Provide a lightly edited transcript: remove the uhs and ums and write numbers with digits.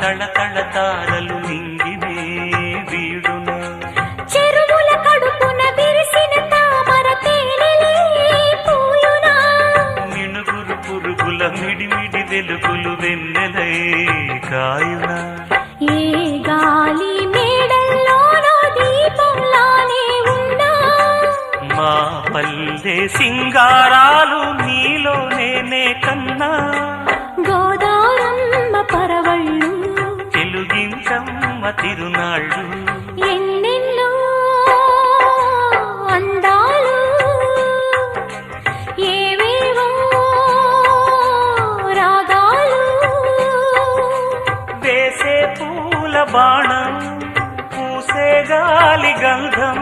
తళతళ తారలు నింగినే వీడున చెరువుల కడుపున విరిసిన తామర తేనెలే పూయునా మినుగురు పురుగుల మిడిమిడి వెలుగులు వెన్నెలై కాయునా ఏ గాలి మేడల్లోనో దీపంలానే ఉన్నా మా పల్లె సింగారాలు నీలో నేనే కన్నా గోదారమ్మ పరవళ్ళు తెలుగించమ్మ తిరునాళ్ళు ఎన్నెన్నో అందాలు ఏవేవో రాగాలు వేసే పూల బాణం పూసే గాలి గంధం